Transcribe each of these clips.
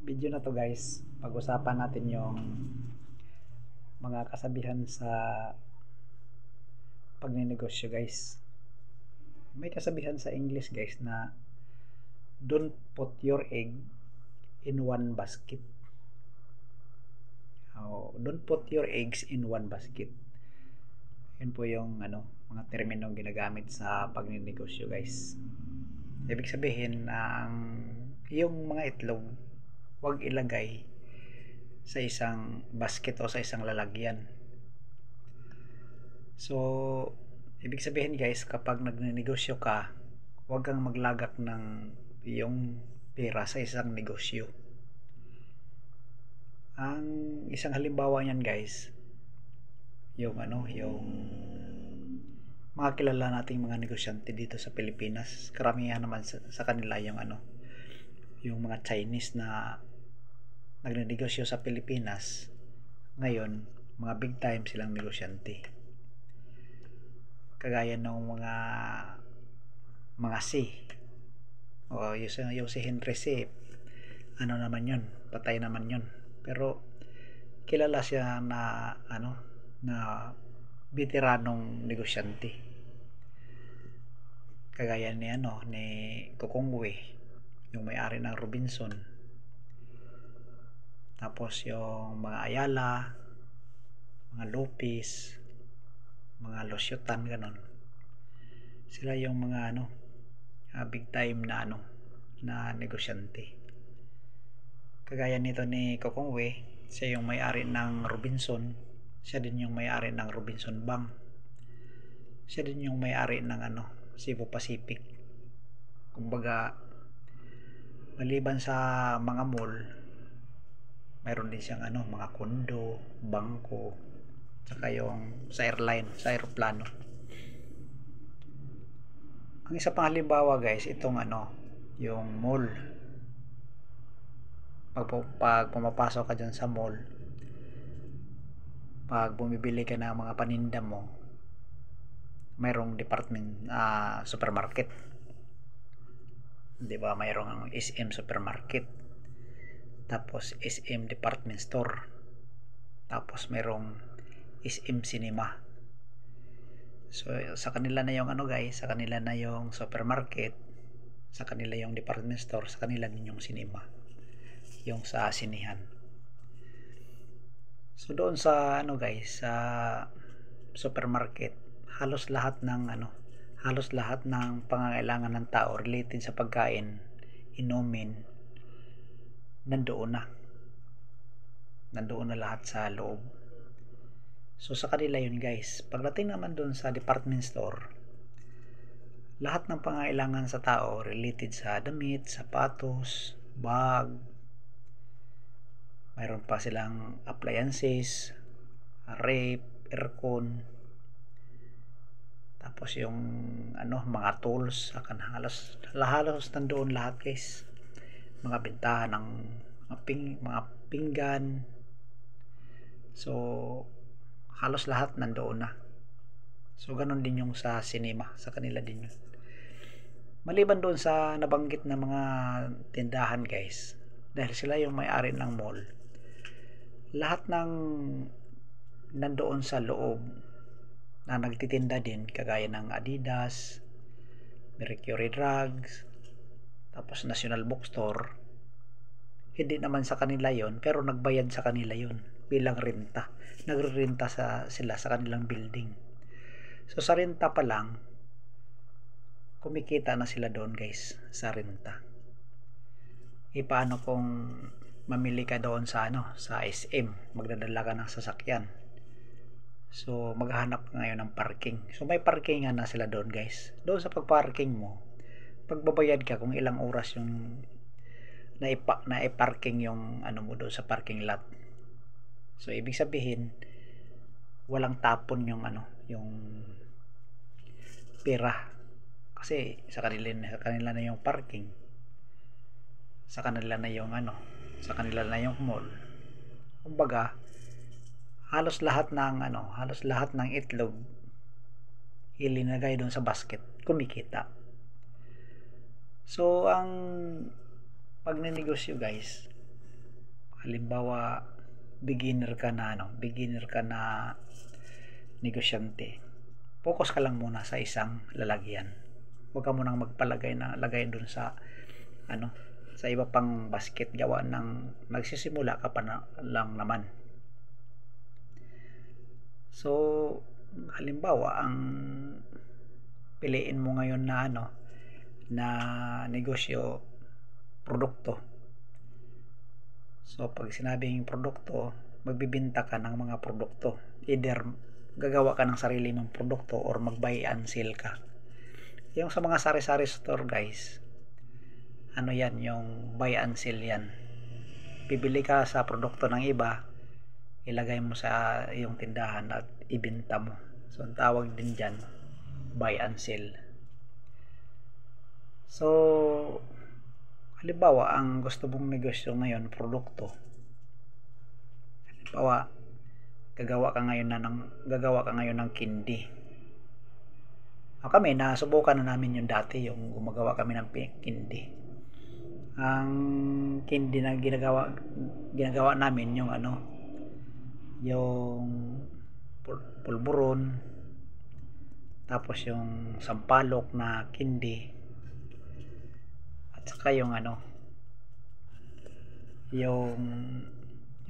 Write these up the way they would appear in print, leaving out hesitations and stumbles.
Video na to guys, pag-usapan natin yung mga kasabihan sa pagninegosyo guys. May kasabihan sa English guys na don't put your egg in one basket. Don't put your eggs in one basket. Yun po yung mga terminong ginagamit sa pagninegosyo guys. Ibig sabihin ang yung mga itlog huwag ilagay sa isang basket o sa isang lalagyan. So, ibig sabihin guys, kapag nagnenegosyo ka, huwag kang maglagak ng iyong pera sa isang negosyo. Ang isang halimbawa niyan guys, yung mga kilala nating mga negosyante dito sa Pilipinas, karamihan naman sa kanila yung mga Chinese na nagnenegosyo sa Pilipinas. Ngayon, mga big time silang negosyante. Kagaya ng mga C o yung si Henry C, naman yun, patay naman yun, pero kilala siya na na veteranong negosyante. Kagaya ni Kokongwe, yung may-ari ng Robinson, tapos yung mga Ayala, mga Lopez, mga Losyotan, ganon. Sila yung mga big time na na negosyante. Kagaya nito ni Kokongwe, siya yung may-ari ng Robinson, siya din yung may-ari ng Robinson Bank, siya din yung may-ari ng Cebu Pacific. Kumbaga, maliban sa mga mall, mayroon din siyang mga kondo, bangko, tsaka yung sa airline, sa aeroplano. Ang isa pang halimbawa guys, itong yung mall. Pag pumapasok ka dyan sa mall, pag bumibili ka ng mga paninda mo, mayroong department, supermarket, di ba? Mayroong SM supermarket, tapos SM department store, tapos mayroong SM cinema. So sa kanila na yung guys, sa kanila na yung supermarket, sa kanila yung department store, sa kanila din yung cinema, yung sa sinihan. So doon sa guys, sa supermarket, halos lahat ng pangangailangan ng tao related sa pagkain, inumin, nandoon na lahat sa loob. So sa kanila yun guys. Pagdating naman doon sa department store, lahat ng pangangailangan sa tao related sa damit, sapatos, bag, mayroon pa silang appliances, ref, aircon, tapos yung mga tools, halos nandoon lahat guys. Mga bentahan ng mga pinggan. So halos lahat nandoon na. So ganun din yung sa cinema, sa kanila din yun. Maliban doon sa nabanggit na mga tindahan guys, dahil sila yung may-ari ng mall, lahat ng nandoon sa loob na nagtitinda din, kagaya ng Adidas, Mercury Drugs, tapos National Bookstore, hindi naman sa kanila yon, pero nagbayad sa kanila yon bilang renta. Nagre-renta sila sa kanilang building. So sa renta pa lang, kumikita na sila doon guys, sa renta. Paano kung mamili ka doon sa sa SM, magdadala ka ng sasakyan, so maghahanap ka ngayon ng parking. So may parkingan na sila doon guys. Doon sa pagparking mo, pagbabayad ka kung ilang oras yung na i-parking yung mo doon sa parking lot. So ibig sabihin, walang tapon yung yung pera, kasi sa kanila na yung parking, sa kanila na yung sa kanila na yung mall. Kumbaga, halos lahat ng itlog ilinagay doon sa basket, kumikita. So ang pagnenegosyo guys, halimbawa beginner ka na negosyante, focus ka lang muna sa isang lalagyan. Huwag ka munang lagay dun sa sa iba pang basket, gawa ng nagsisimula ka pa lang naman. So halimbawa ang piliin mo ngayon na negosyo, produkto. So pag sinabing produkto, magbibenta ka ng mga produkto, either gagawa ka ng sarili mong produkto or mag-buy and sell ka. Yung sa mga sari-sari store guys, yan, yung buy and sell yan. Bibili ka sa produkto ng iba, ilagay mo sa iyong tindahan at ibenta mo. So ang tawag din dyan, buy and sell. So halimbawa ang gusto mong negosyo ngayon, produkto. Halimbawa gagawa ka ngayon ng candy. Kami nasubukan na namin yung dati, yung gumagawa kami ng candy. Ang candy na ginagawa namin yung yung pulburon, tapos yung sampalok na candy, at saka yung yung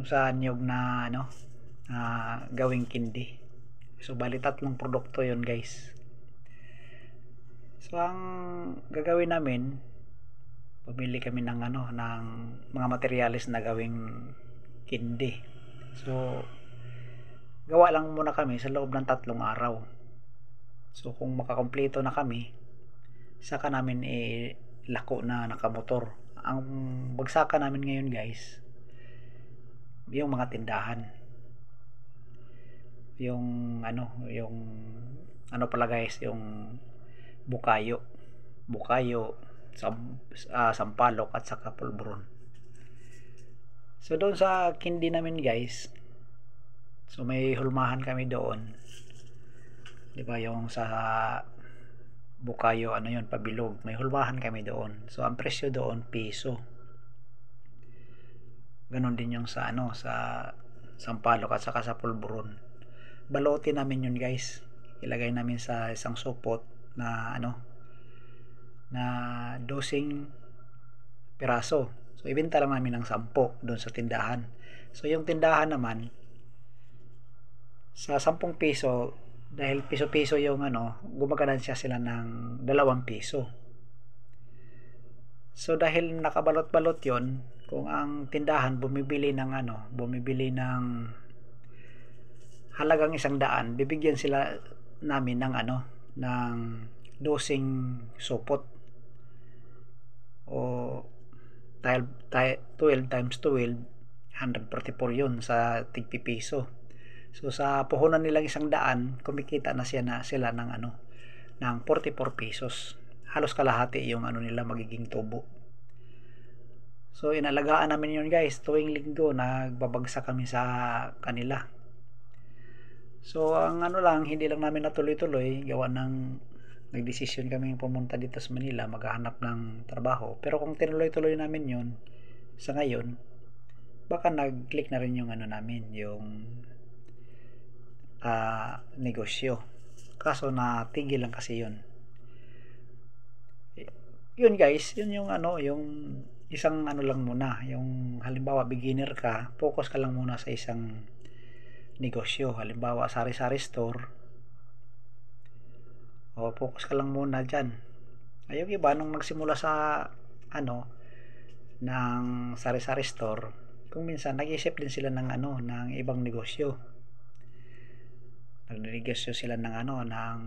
sa niyog na gawing candy. So bali 3 produkto yon guys. So ang gagawin namin, pumili kami ng ng mga materyales na gawing candy. So gawa lang muna kami sa loob ng 3 araw. So kung makakompleto na kami, saka namin lako na nakamotor. Ang bagsakan namin ngayon guys, yung mga tindahan, yung pala guys, yung bukayo, sampalok at saka pulburon. So doon sa candy namin guys, so may hulmahan kami doon, di ba, yung sa bukayo pabilog, may hulmahan kami doon. So ang presyo doon piso. Ganon din yung sa sa sampalok at saka sa pulburon. Balote namin yun guys, ilagay namin sa isang supot na na 12 piraso. So ibenta lang namin ng 10 doon sa tindahan. So yung tindahan naman sa 10 piso, dahil piso-piso yung gumaganansya sila ng 2 piso. So dahil nakabalot-balot yon, kung ang tindahan bumibili ng halagang 100, bibigyan sila namin ng ng 12 supot, o 12 times 12, 144 yun sa tigpipiso. So sa puhunan nilang 100, kumikita na sila ng ng 44 pesos. Halos kalahati yung nila magiging tubo. So inalagaan namin yun guys, tuwing linggo nagbabagsak kami sa kanila. So ang hindi lang namin natuloy-tuloy, gawa ng nagdesisyon kami pumunta dito sa Manila, maghahanap ng trabaho. Pero kung tinuloy-tuloy namin yun sa ngayon, baka nag-click na rin yung namin, yung negosyo. Kaso natigil lang kasi yun. Yun guys, yun yung yung isang lang muna, yung halimbawa beginner ka, focus ka lang muna sa isang negosyo. Halimbawa sari-sari store, o focus ka lang muna dyan. Yung iba nung nagsimula sa ng sari-sari store, kung minsan nag-isip din sila ng ng ibang negosyo. Nag-negosyo sila ng ng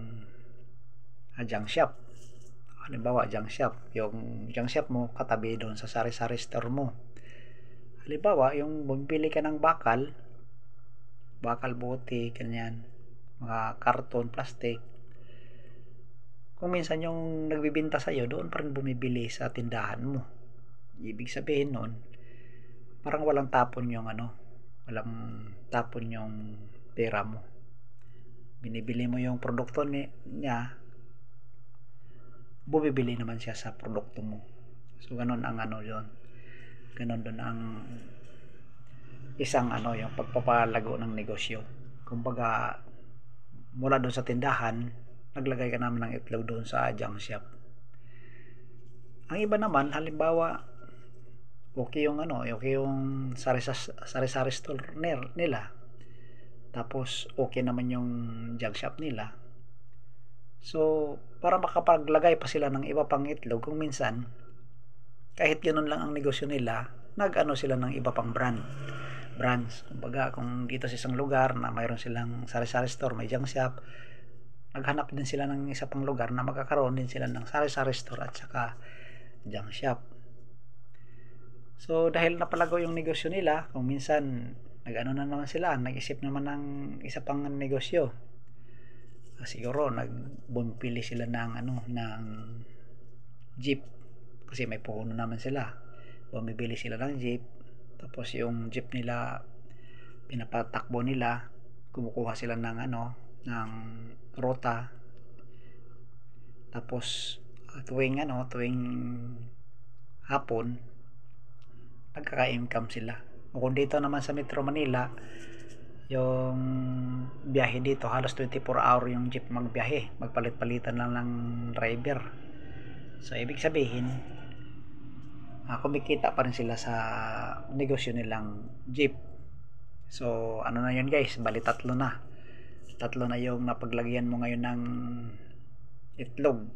junk shop. Halimbawa junk shop, yung junk shop mo katabi doon sa sari-sari store mo. Halimbawa yung bumili ka ng bakal bote, ganyan, mga karton, plastic. Kung minsan yung nagbibenta sa iyo, doon pa rin bumibili sa tindahan mo. Ibig sabihin nun, parang walang tapon yung pera mo. Binibili mo yung produkto niya, bumibili naman siya sa produkto mo. So ganon ang yon. Ganon doon ang isang yung pagpapalago ng negosyo. Kumbaga mula doon sa tindahan, naglagay ka naman ng itlog doon sa junk shop. Ang iba naman, halimbawa, okay yung sari-sari store nila. Tapos okay naman yung junk shop nila. So, para makapaglagay pa sila ng iba pang itlog, kung minsan kahit ganoon lang ang negosyo nila, nag-ano sila ng iba pang brands. Kumbaga, kung dito sa isang lugar na mayroon silang sari-sari store, may junk shop, naghanap din sila ng isa pang lugar na magkakaroon din sila ng sari-sari store at saka junk shop. So, dahil napalago yung negosyo nila, kung minsan nag-ano na naman sila, nag-isip naman ng isa pang negosyo. Siguro bumipili sila ng jeep kasi may puhunan naman sila. Bumibili sila ng jeep, tapos yung jeep nila pinapatakbo nila, kumukuha sila ng rota, tapos tuwing hapon nagkaka-income sila. O kung dito naman sa Metro Manila, yung biyahe dito halos 24 hour yung jeep magbiyahe, magpalit-palitan lang ng driver. So ibig sabihin, kumikita pa rin sila sa negosyo nilang jeep. So ano na yun guys, bali tatlo na yung napaglagyan mo ngayon ng itlog.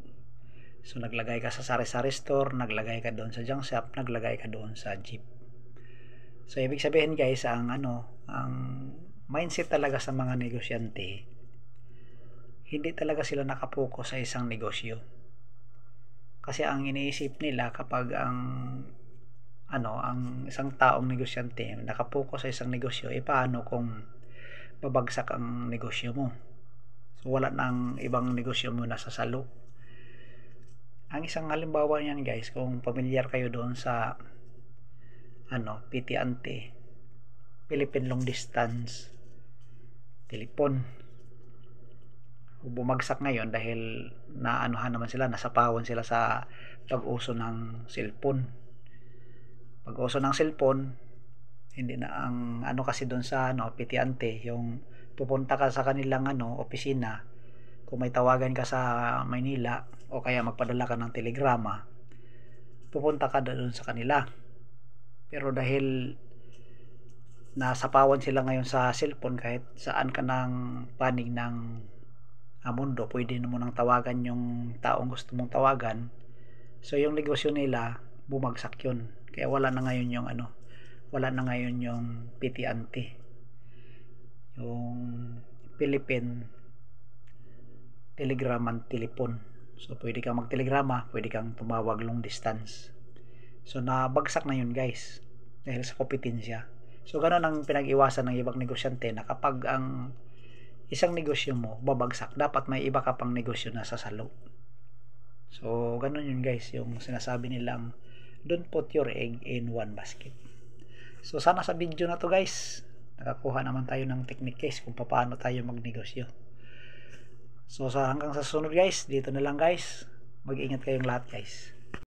So naglagay ka sa sari-sari store, naglagay ka doon sa junk shop, naglagay ka doon sa jeep. So ibig sabihin guys, ang mindset talaga sa mga negosyante, hindi talaga sila nakapokus sa isang negosyo. Kasi ang iniisip nila kapag ang isang taong negosyante nakapokus sa isang negosyo, paano kung babagsak ang negosyo mo? So wala nang ibang negosyo mo na sasalo. Ang isang halimbawa niyan guys, kung pamilyar kayo doon sa PT-Ante, Philippine Long Distance Telepon, bumagsak ngayon dahil naman sila, nasapawan sila sa pag-uso ng cellphone. Pag-uso ng cellphone, hindi na ang kasi doon sa PT-Ante, yung pupunta ka sa kanilang opisina, kung may tawagan ka sa Maynila o kaya magpadala ka ng telegrama, pupunta ka doon sa kanila. Pero dahil nasapawan sila ngayon sa cellphone, kahit saan ka ng panig ng mundo, pwede mo nang tawagan yung taong gusto mong tawagan. So yung negosyo nila bumagsak yun. Kaya wala na ngayon yung PT-Ante, yung Philippine Telegram and Telepon. So pwede kang magtelegrama, pwede kang tumawag long distance. So nabagsak na yun guys dahil sa kompetensya. So ganoon ang pinag-iwasan ng ibang negosyante, na kapag ang isang negosyo mo babagsak, dapat may iba ka pang negosyo na sasalo. So ganoon yun guys, yung sinasabi nilang don't put your egg in one basket. So sana sa video na to guys, nakakuha naman tayo ng technique guys kung paano tayo magnegosyo. So hanggang sa susunod guys, dito na lang guys, mag-ingat kayong lahat guys.